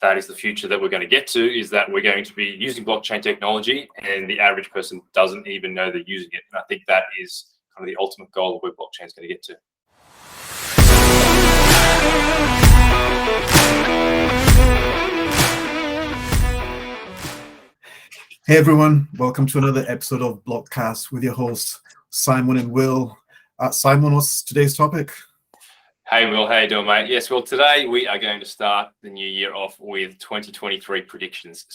that is the future that we're going to get to, is that we're going to be using blockchain technology and the average person doesn't even know they're using it. And I think that is kind of the ultimate goal of where blockchain is going to get to. Hey everyone, welcome to another episode of Blockcast with your hosts, Simon and Will. Simon, what's today's topic? Hey Will, how you doing, mate? Yes, well, today we are going to start the new year off with 2023 predictions.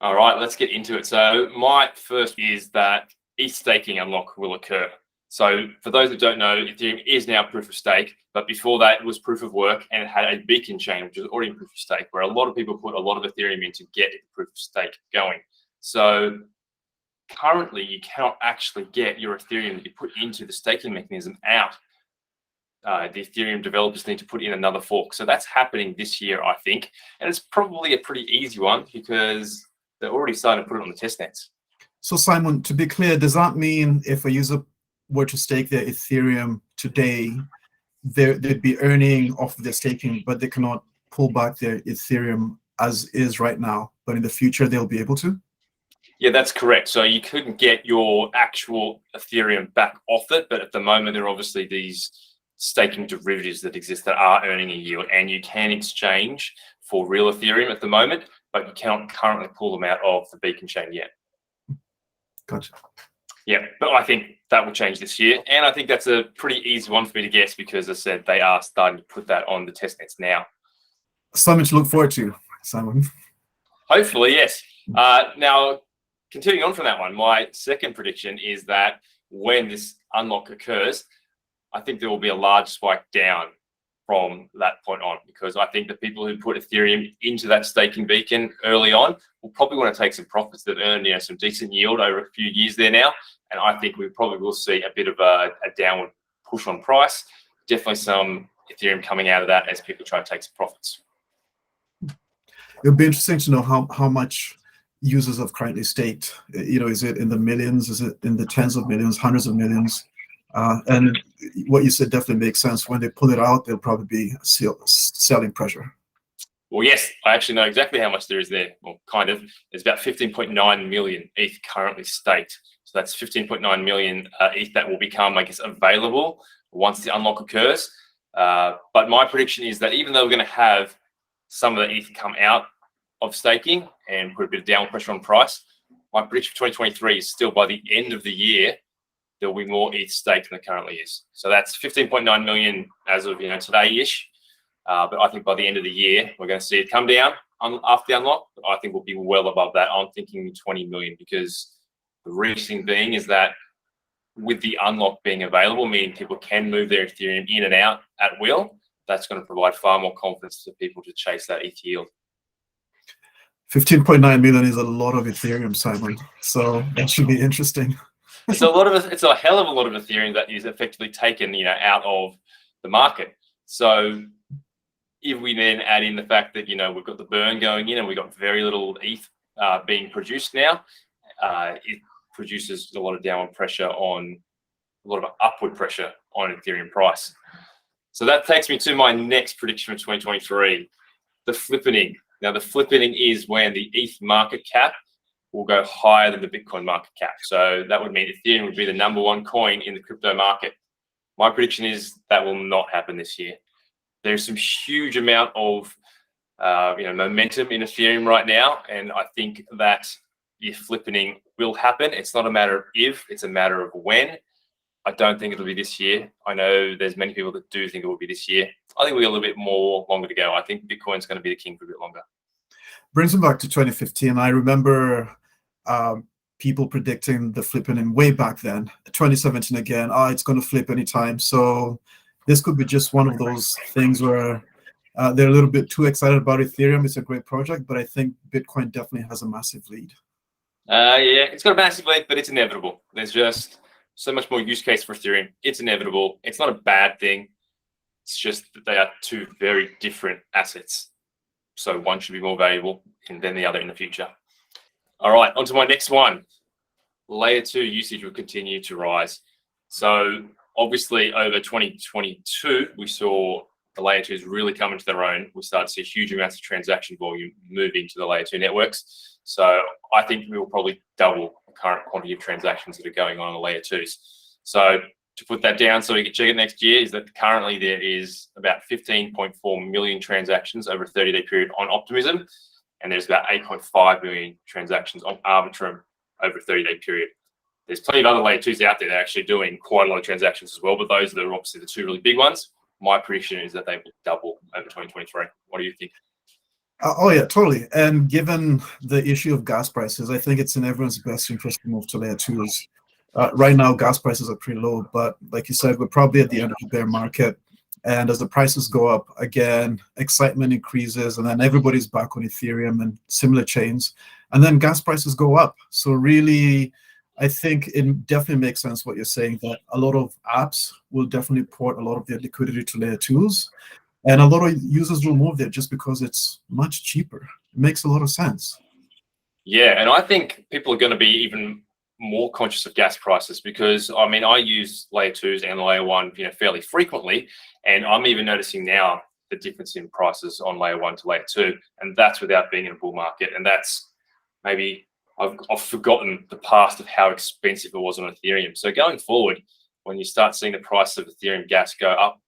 All right, let's get into it. So my first is that ETH staking unlock will occur. So for those who don't know, Ethereum is now proof of stake, but before that it was proof of work and it had a beacon chain, which was already proof of stake, where a lot of people put a lot of Ethereum in to get the proof of stake going. So currently you cannot actually get your Ethereum that you put into the staking mechanism out. The Ethereum developers need to put in another fork. So that's happening this year, I think. And it's probably a pretty easy one because they're already starting to put it on the testnets. So Simon, to be clear, does that mean if a user were to stake their Ethereum today, they'd be earning off of their staking, but they cannot pull back their Ethereum as is right now, but in the future they'll be able to? Yeah, that's correct. So you couldn't get your actual Ethereum back off it, but at the moment there are obviously these staking derivatives that exist that are earning a yield, and you can exchange for real Ethereum at the moment, but you cannot currently pull them out of the beacon chain yet. Gotcha. Yeah, but I think that will change this year, and I think that's a pretty easy one for me to guess because, as I said, they are starting to put that on the testnets now. Something to look forward to, Simon. Hopefully, yes. Now, continuing on from that one, my second prediction is that when this unlock occurs, I think there will be a large spike down from that point on, because I think the people who put Ethereum into that staking beacon early on will probably want to take some profits that earn some decent yield over a few years there now. And I think we probably will see a bit of a downward push on price. Definitely some Ethereum coming out of that as people try to take some profits. It would be interesting to know how much users have currently staked. Is it in the millions? Is it in the tens of millions, hundreds of millions? And what you said definitely makes sense. When they pull it out, there'll probably be selling pressure. Well, yes, I actually know exactly how much there is there. Well, kind of. There's about 15.9 million ETH currently staked. So that's 15.9 million ETH that will become, I guess, available once the unlock occurs. But my prediction is that even though we're going to have some of the ETH come out of staking and put a bit of downward pressure on price, my prediction for 2023 is still by the end of the year, there will be more ETH staked than there currently is. So that's 15.9 million as of today-ish. But I think by the end of the year, we're going to see it come down after the unlock. But I think we'll be well above that. I'm thinking 20 million, because the reason being is that with the unlock being available, meaning people can move their Ethereum in and out at will, that's going to provide far more confidence to people to chase that ETH yield. 15.9 million is a lot of Ethereum, Simon. So that should be interesting. It's a hell of a lot of Ethereum that is effectively taken, out of the market. So if we then add in the fact that, we've got the burn going in and we've got very little ETH being produced now, it produces a lot of downward pressure a lot of upward pressure on Ethereum price. So that takes me to my next prediction for 2023, the flippening. Now, the flippening is when the ETH market cap will go higher than the Bitcoin market cap. So that would mean Ethereum would be the number one coin in the crypto market. My prediction is that will not happen this year. There's some huge amount of momentum in Ethereum right now, and I think that the flippening will happen. It's not a matter of if, it's a matter of when. I don't think it'll be this year. I know there's many people that do think it will be this year. I think we've got a little bit more longer to go. I think Bitcoin's going to be the king for a bit longer. Brings me back to 2015. I remember people predicting the flipping way back then. 2017 again, it's going to flip anytime. So this could be just one of those things where they're a little bit too excited about Ethereum. It's a great project, but I think Bitcoin definitely has a massive lead. Yeah, it's got a massive lead, but it's inevitable. There's just so much more use case for Ethereum. It's inevitable. It's not a bad thing. It's just that they are two very different assets. So one should be more valuable than the other in the future. All right, on to my next one. Layer 2 usage will continue to rise. So obviously over 2022, we saw the layer twos really come into their own, we start to see huge amounts of transaction volume moving to the layer two networks. So I think we will probably double the current quantity of transactions that are going on the layer twos. So to put that down so we can check it next year, is that currently there is about 15.4 million transactions over a 30-day period on Optimism, and there's about 8.5 million transactions on Arbitrum over a 30-day period. There's plenty of other layer twos out there that are actually doing quite a lot of transactions as well, but those are obviously the two really big ones. My prediction is that they will double over 2023. What do you think? Oh yeah, totally. And given the issue of gas prices, I think it's in everyone's best interest to move to layer twos. Right now, gas prices are pretty low, but like you said, we're probably at the end of the bear market. And as the prices go up again, excitement increases, and then everybody's back on Ethereum and similar chains, and then gas prices go up. So really, I think it definitely makes sense what you're saying, that a lot of apps will definitely port a lot of their liquidity to layer twos, and a lot of users will move there just because it's much cheaper. It makes a lot of sense. Yeah, and I think people are going to be even more conscious of gas prices because, I mean, I use layer twos and layer one, fairly frequently, and I'm even noticing now the difference in prices on layer one to layer two, and that's without being in a bull market. And that's maybe I've forgotten the past of how expensive it was on Ethereum. So going forward, when you start seeing the price of Ethereum gas go up,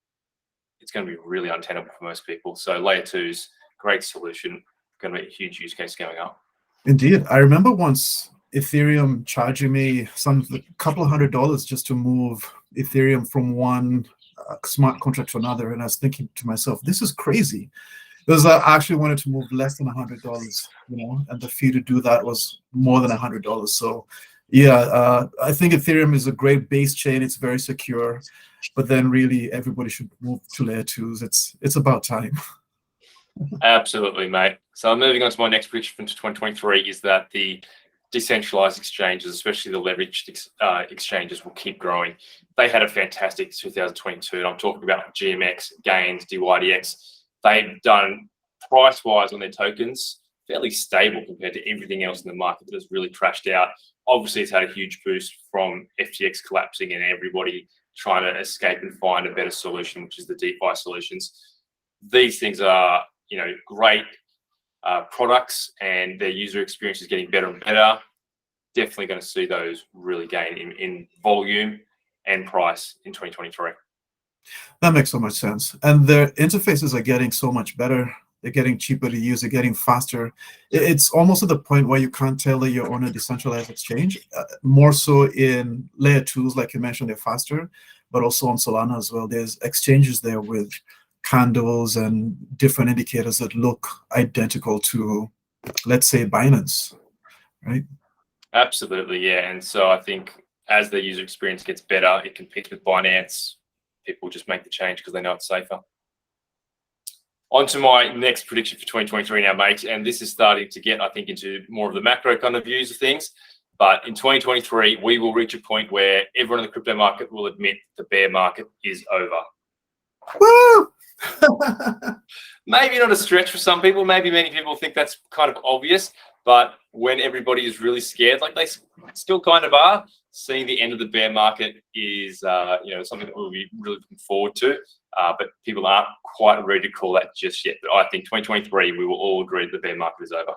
it's going to be really untenable for most people. So layer two's great solution, going to be a huge use case going up. Indeed. I remember once Ethereum charging me a couple of $100 just to move Ethereum from one smart contract to another. And I was thinking to myself, this is crazy. Because I actually wanted to move less than $100, and the fee to do that was more than $100. So yeah, I think Ethereum is a great base chain. It's very secure, but then really everybody should move to layer twos. It's about time. Absolutely, mate. So moving on to my next prediction for 2023 is that the decentralized exchanges, especially the leveraged exchanges, will keep growing. They had a fantastic 2022, and I'm talking about GMX, Gains, DYDX. They've done price-wise on their tokens fairly stable compared to everything else in the market that has really trashed out. Obviously, it's had a huge boost from FTX collapsing and everybody trying to escape and find a better solution, which is the DeFi solutions. These things are, great products, and their user experience is getting better and better. Definitely going to see those really gain in volume and price in 2023. That makes so much sense. And their interfaces are getting so much better. They're getting cheaper to use. They're getting faster. It's almost at the point where you can't tell that you're on a decentralized exchange. More so in layer twos, like you mentioned, they're faster, but also on Solana as well. There's exchanges there with candles and different indicators that look identical to, let's say, Binance, right? Absolutely, yeah. And so I think as the user experience gets better, it competes with Binance. People just make the change because they know it's safer. On to my next prediction for 2023 now, mate. And this is starting to get, I think, into more of the macro kind of views of things. But in 2023, we will reach a point where everyone in the crypto market will admit the bear market is over. Woo! Maybe not a stretch for some people. Maybe many people think that's kind of obvious. But when everybody is really scared, like they still kind of are, seeing the end of the bear market is, something that we'll be really looking forward to. But people aren't quite ready to call that just yet. But I think 2023, we will all agree that the bear market is over.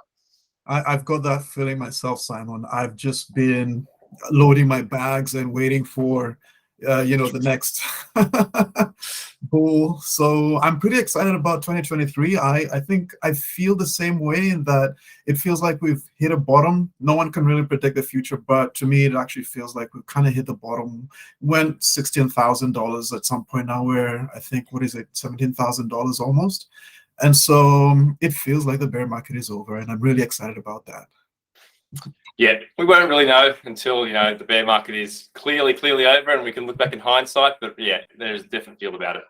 I've got that feeling myself, Simon. I've just been loading my bags and waiting for, the next bull. So I'm pretty excited about 2023. I think I feel the same way in that it feels like we've hit a bottom. No one can really predict the future, but to me, it actually feels like we've kind of hit the bottom. Went $16,000 at some point. Now we're, I think, $17,000 almost. And so it feels like the bear market is over, and I'm really excited about that. Yeah, we won't really know until, the bear market is clearly over and we can look back in hindsight. But yeah, there's a definite feel about it.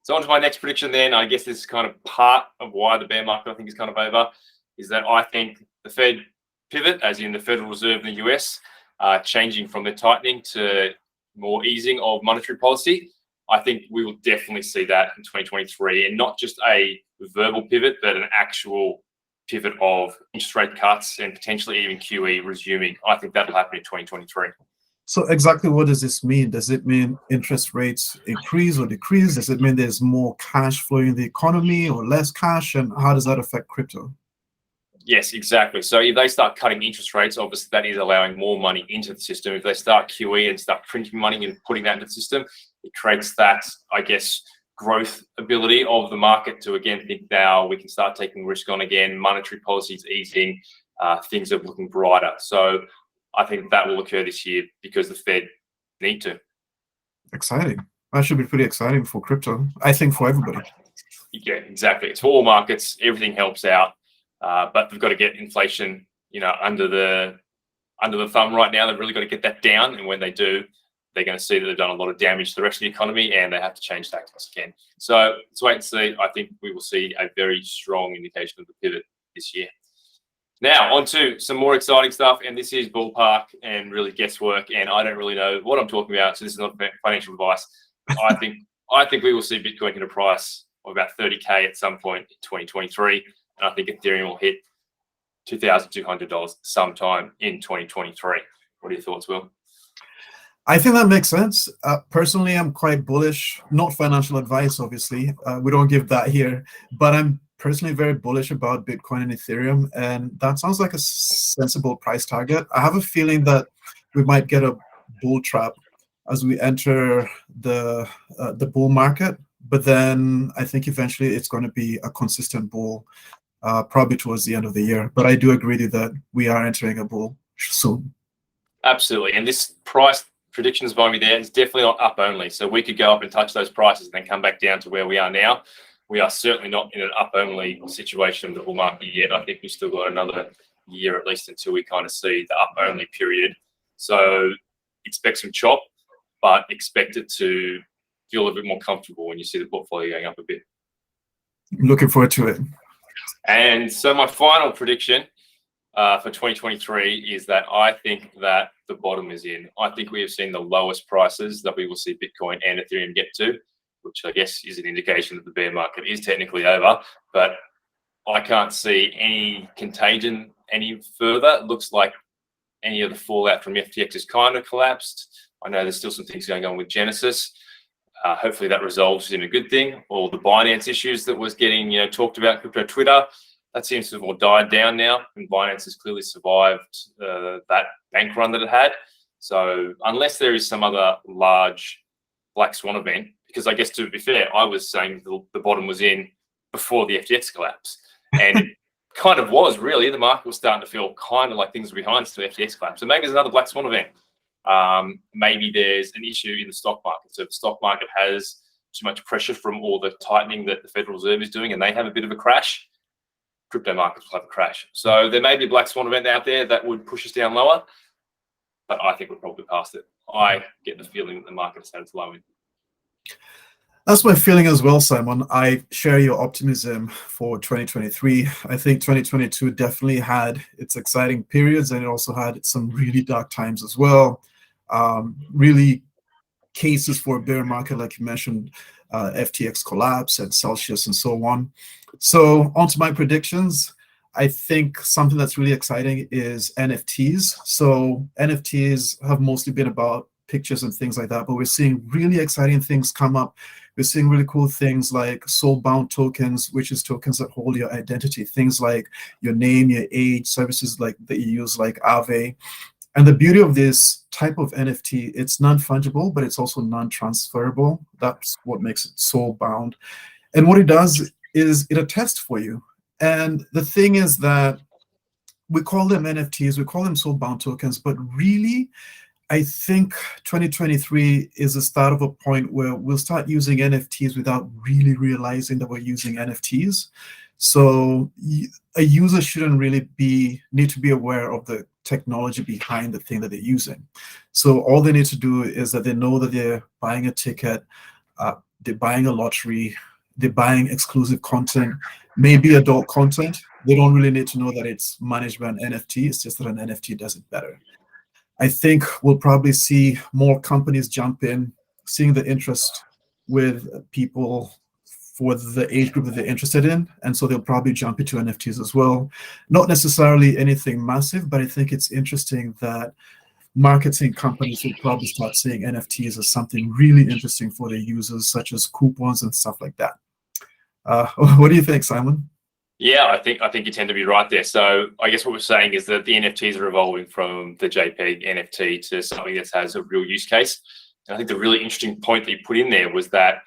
So on to my next prediction then. I guess this is kind of part of why the bear market, I think, is kind of over, is that I think the Fed pivot, as in the Federal Reserve in the US, changing from the tightening to more easing of monetary policy. I think we will definitely see that in 2023, and not just a verbal pivot, but an actual pivot of interest rate cuts and potentially even QE resuming. I think that'll happen in 2023. So exactly what does this mean? Does it mean interest rates increase or decrease? Does it mean there's more cash flowing in the economy or less cash? And how does that affect crypto? Yes, exactly. So if they start cutting interest rates, obviously that is allowing more money into the system. If they start QE and start printing money and putting that into the system, it creates that, I guess, growth ability of the market to again think now we can start taking risk on again. Monetary policies easing, things are looking brighter. So I think that will occur this year because the Fed need to. Exciting. That should be pretty exciting for crypto. I think for everybody. Yeah, exactly. It's for all markets. Everything helps out. But they've got to get inflation, under the thumb right now. They've really got to get that down, and when they do, they're going to see that they've done a lot of damage to the rest of the economy, and they have to change tactics again. So let's wait and see. I think we will see a very strong indication of the pivot this year. Now on to some more exciting stuff, and this is ballpark and really guesswork, and I don't really know what I'm talking about. So this is not financial advice. I think we will see Bitcoin hit a price of about 30K at some point in 2023. And I think Ethereum will hit $2,200 sometime in 2023. What are your thoughts, Will? I think that makes sense. Personally, I'm quite bullish. Not financial advice, obviously. We don't give that here. But I'm personally very bullish about Bitcoin and Ethereum. And that sounds like a sensible price target. I have a feeling that we might get a bull trap as we enter the bull market. But then I think eventually it's going to be a consistent bull. Probably towards the end of the year. But I do agree with you that we are entering a bull soon. Absolutely. And this price predictions by me there is definitely not up only. So we could go up and touch those prices and then come back down to where we are now. We are certainly not in an up only situation of the bull market yet. I think we've still got another year at least until we kind of see the up only period. So expect some chop, but expect it to feel a little bit more comfortable when you see the portfolio going up a bit. Looking forward to it. And so my final prediction for 2023 is that I think that the bottom is in. I think we have seen the lowest prices that we will see Bitcoin and Ethereum get to, which I guess is an indication that the bear market is technically over. But I can't see any contagion any further. It looks like any of the fallout from FTX has kind of collapsed. I know there's still some things going on with Genesis. Hopefully that resolves in a good thing. All the Binance issues that was getting talked about crypto Twitter, that seems to have all died down now, and Binance has clearly survived that bank run that it had. So unless there is some other large black swan event, because I guess to be fair, I was saying the bottom was in before the FTX collapse, and it kind of was really. The market was starting to feel kind of like things were behind to the FTX collapse. So maybe there's another black swan event. Maybe there's an issue in the stock market. So if the stock market has too much pressure from all the tightening that the Federal Reserve is doing and they have a bit of a crash, crypto markets will have a crash. So there may be a black swan event out there that would push us down lower, but I think we're probably past it. I get the feeling that the market has had its low in. That's my feeling as well, Simon. I share your optimism for 2023. I think 2022 definitely had its exciting periods, and it also had some really dark times as well. Really cases for a bear market, like you mentioned, FTX collapse and Celsius and so on. So on to my predictions. I think something that's really exciting is NFTs. So NFTs have mostly been about pictures and things like that, but we're seeing really exciting things come up. We're seeing really cool things like soul-bound tokens, which is tokens that hold your identity, things like your name, your age, services like that you use like Aave. And the beauty of this type of NFT, it's non-fungible, but it's also non-transferable. That's what makes it soul-bound. And what it does is it attests for you. And the thing is that we call them NFTs, we call them soul-bound tokens, but really, I think 2023 is the start of a point where we'll start using NFTs without really realizing that we're using NFTs. So a user shouldn't really need to be aware of the technology behind the thing that they're using. So all they need to do is that they know that they're buying a ticket, they're buying a lottery, they're buying exclusive content, maybe adult content. They don't really need to know that it's managed by an NFT. It's just that an NFT does it better. I think we'll probably see more companies jump in, seeing the interest with people for the age group that they're interested in. And so they'll probably jump into NFTs as well. Not necessarily anything massive, but I think it's interesting that marketing companies will probably start seeing NFTs as something really interesting for their users, such as coupons and stuff like that. What do you think, Simon? Yeah, I think you tend to be right there. So I guess what we're saying is that the NFTs are evolving from the JPEG NFT to something that has a real use case. And I think the really interesting point that you put in there was that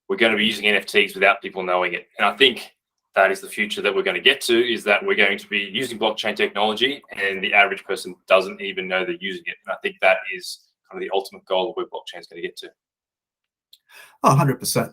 we're going to be using NFTs without people knowing it. And I think that is the future that we're going to get to, is that we're going to be using blockchain technology and the average person doesn't even know they're using it. And I think that is kind of the ultimate goal of where blockchain is going to get to. Oh, 100%.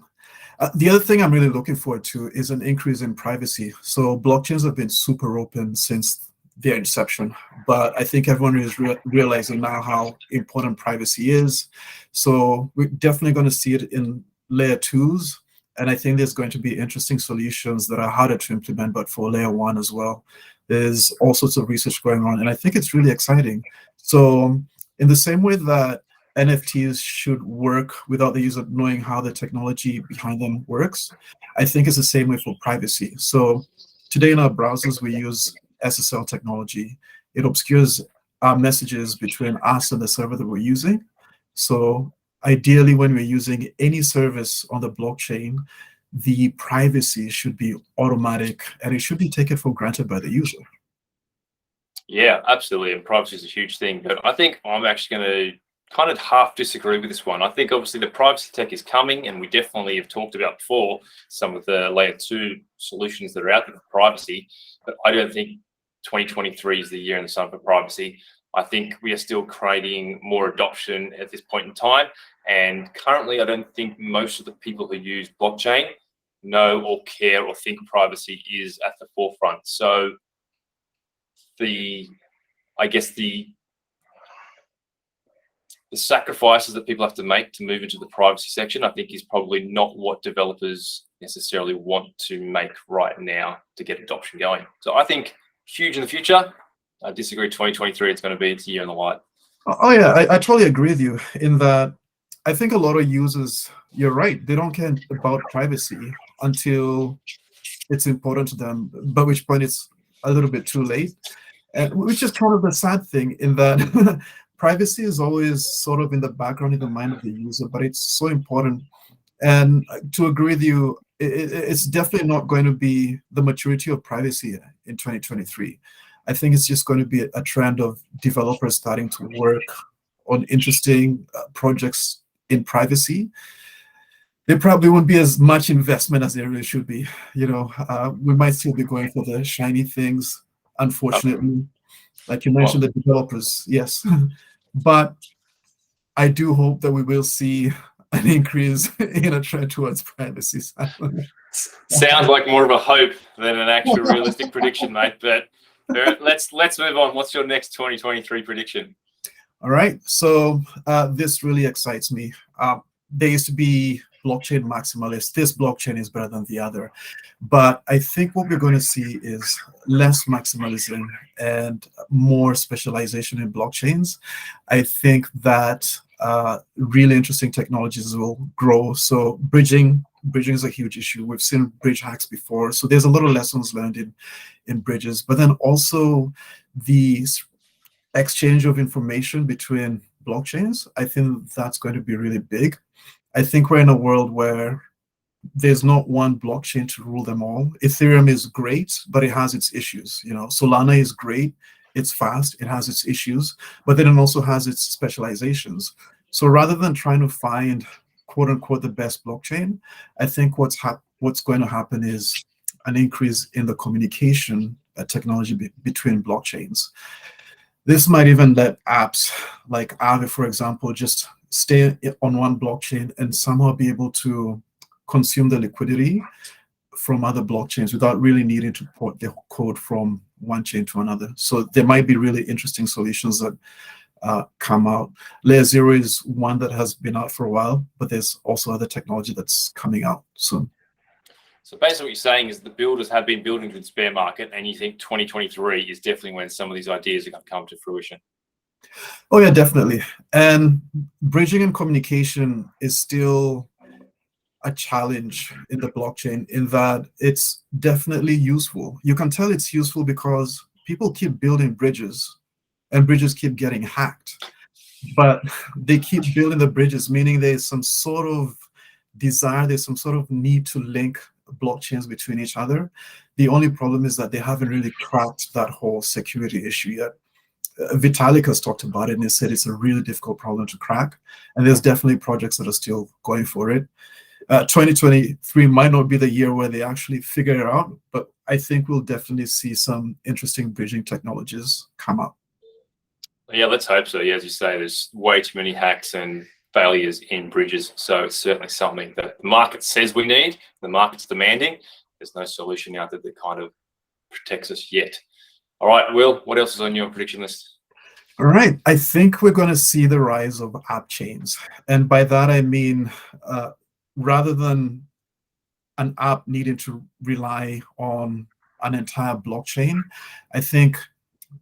The other thing I'm really looking forward to is an increase in privacy. So blockchains have been super open since their inception, but I think everyone is realizing now how important privacy is. So we're definitely going to see it in layer twos. And I think there's going to be interesting solutions that are harder to implement, but for layer one as well. There's all sorts of research going on, and I think it's really exciting. So in the same way that NFTs should work without the user knowing how the technology behind them works, I think it's the same way for privacy. So today in our browsers, we use SSL technology. It obscures our messages between us and the server that we're using. So ideally, when we're using any service on the blockchain, the privacy should be automatic and it should be taken for granted by the user. Yeah, absolutely. And privacy is a huge thing. But I think I'm actually going to kind of half disagree with this one. I think obviously the privacy tech is coming, and we definitely have talked about before some of the layer two solutions that are out there for privacy. But I don't think 2023 is the year in the sun for privacy. I think we are still creating more adoption at this point in time. And currently, I don't think most of the people who use blockchain know or care or think privacy is at the forefront. So I guess the sacrifices that people have to make to move into the privacy section, I think, is probably not what developers necessarily want to make right now to get adoption going. So I think huge in the future. I disagree. 2023, it's going to be its year in the light. Oh yeah, I totally agree with you in that I think a lot of users, you're right, they don't care about privacy until it's important to them, by which point it's a little bit too late. Which is kind of the sad thing in that privacy is always sort of in the background in the mind of the user, but it's so important. And to agree with you, it's definitely not going to be the maturity of privacy in 2023. I think it's just going to be a trend of developers starting to work on interesting projects in privacy. There probably won't be as much investment as there really should be. We might still be going for the shiny things, unfortunately. Like you mentioned, the developers, yes. But I do hope that we will see an increase in a trend towards privacy. Sounds like more of a hope than an actual realistic prediction, mate. But let's move on. What's your next 2023 prediction? All right. So this really excites me. There used to be blockchain maximalists. This blockchain is better than the other. But I think what we're going to see is less maximalism and more specialization in blockchains. I think that really interesting technologies will grow. So bridging is a huge issue. We've seen bridge hacks before. So there's a lot of lessons learned in bridges. But then also the exchange of information between blockchains, I think that's going to be really big. I think we're in a world where there's not one blockchain to rule them all. Ethereum is great, but it has its issues. Solana is great, it's fast, it has its issues, but then it also has its specializations. So rather than trying to find quote unquote the best blockchain, I think what's going to happen is an increase in the communication technology between blockchains. This might even let apps like Aave, for example, just stay on one blockchain and somehow be able to consume the liquidity from other blockchains without really needing to port the code from one chain to another. So there might be really interesting solutions that come out. Layer 0 is one that has been out for a while, but there's also other technology that's coming out soon. So basically what you're saying is the builders have been building to the bear market, and you think 2023 is definitely when some of these ideas are going to come to fruition. Oh yeah, definitely. And bridging and communication is still a challenge in the blockchain in that it's definitely useful. You can tell it's useful because people keep building bridges and bridges keep getting hacked. but they keep building the bridges, meaning there's some sort of desire, there's some sort of need to link blockchains between each other. The only problem is that they haven't really cracked that whole security issue yet. Vitalik has talked about it and he said it's a really difficult problem to crack, and there's definitely projects that are still going for it. 2023 might not be the year where they actually figure it out, but I think we'll definitely see some interesting bridging technologies come up. Yeah, let's hope so. Yeah, as you say, there's way too many hacks and failures in bridges. So it's certainly something that the market says we need, the market's demanding. There's no solution out there that kind of protects us yet. All right, Will, what else is on your prediction list? All right, I think we're going to see the rise of app chains. And by that, I mean, rather than an app needing to rely on an entire blockchain, I think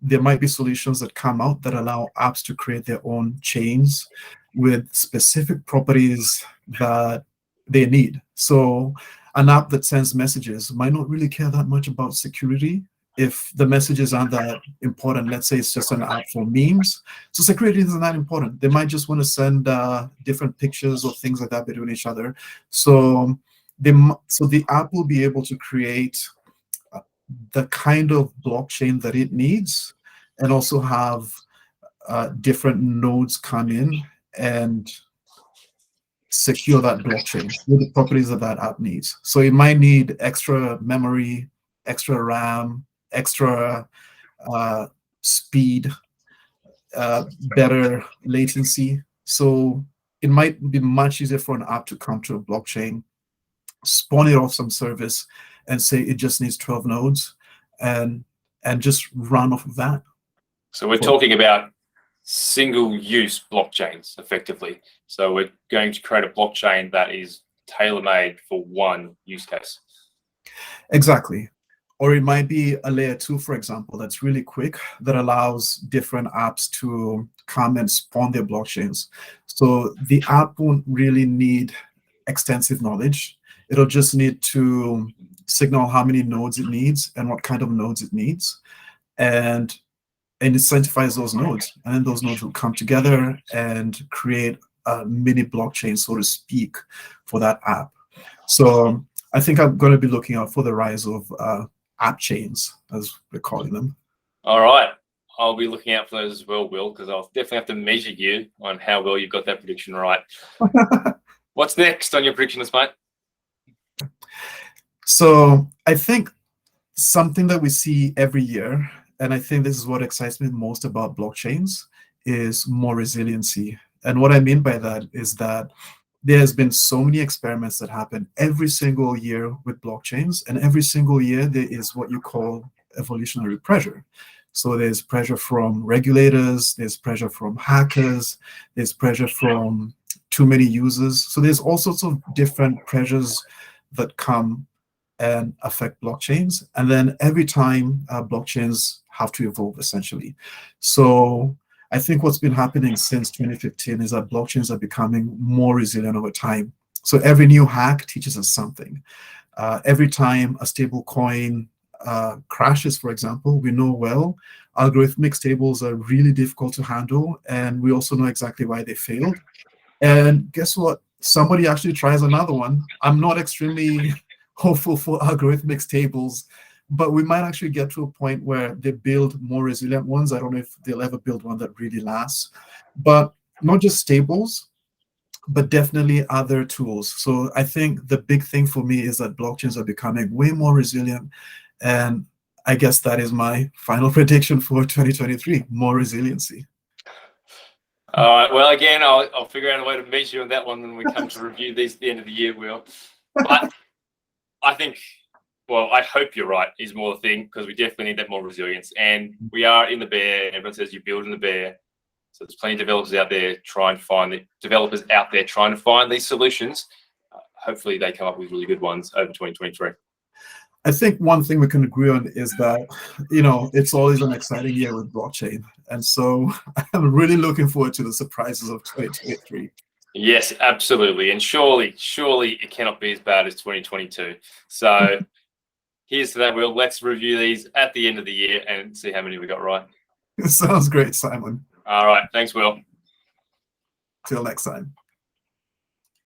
there might be solutions that come out that allow apps to create their own chains with specific properties that they need. So an app that sends messages might not really care that much about security if the messages aren't that important. Let's say it's just an app for memes. So security isn't that important. They might just want to send different pictures or things like that between each other. So the app will be able to create the kind of blockchain that it needs, and also have different nodes come in and secure that blockchain with the properties that that app needs. So it might need extra memory, extra RAM, extra speed, better latency. So it might be much easier for an app to come to a blockchain, spawn it off some service, and say it just needs 12 nodes, and just run off of that. So we're talking about single-use blockchains, effectively. So we're going to create a blockchain that is tailor-made for one use case. Exactly. Or it might be a layer 2, for example, that's really quick, that allows different apps to come and spawn their blockchains. So the app won't really need extensive knowledge. It'll just need to signal how many nodes it needs and what kind of nodes it needs, and incentivize those nodes. And then those nodes will come together and create a mini blockchain, so to speak, for that app. So I think I'm going to be looking out for the rise of app chains, as we're calling them. All right. I'll be looking out for those as well, Will, because I'll definitely have to measure you on how well you got that prediction right. What's next on your prediction list, mate? So I think something that we see every year, and I think this is what excites me most about blockchains, is more resiliency. And what I mean by that is that there's been so many experiments that happen every single year with blockchains, and every single year there is what you call evolutionary pressure. So there's pressure from regulators, there's pressure from hackers, there's pressure from too many users. So there's all sorts of different pressures that come and affect blockchains. And then every time blockchains have to evolve, essentially. So I think what's been happening since 2015 is that blockchains are becoming more resilient over time. So every new hack teaches us something. Every time a stable coin crashes, for example, we know, well, algorithmic stables are really difficult to handle, and we also know exactly why they failed. And guess what? Somebody actually tries another one. I'm not extremely hopeful for algorithmic stables, but we might actually get to a point where they build more resilient ones. I don't know if they'll ever build one that really lasts, but not just stables, but definitely other tools. So I think the big thing for me is that blockchains are becoming way more resilient. And I guess that is my final prediction for 2023, more resiliency. All right. Well, again, I'll figure out a way to measure you on that one when we come to review these at the end of the year, Will. But I think, well, I hope you're right, is more the thing, because we definitely need that more resilience. And we are in the bear. Everyone says you build in the bear. So there's plenty of developers out there trying to find these solutions. Hopefully they come up with really good ones over 2023. I think one thing we can agree on is that, it's always an exciting year with blockchain. And so I'm really looking forward to the surprises of 2023. Yes, absolutely. And surely it cannot be as bad as 2022. So here's to that, Will. Let's review these at the end of the year and see how many we got right. Sounds great, Simon. All right. Thanks, Will. Till next time.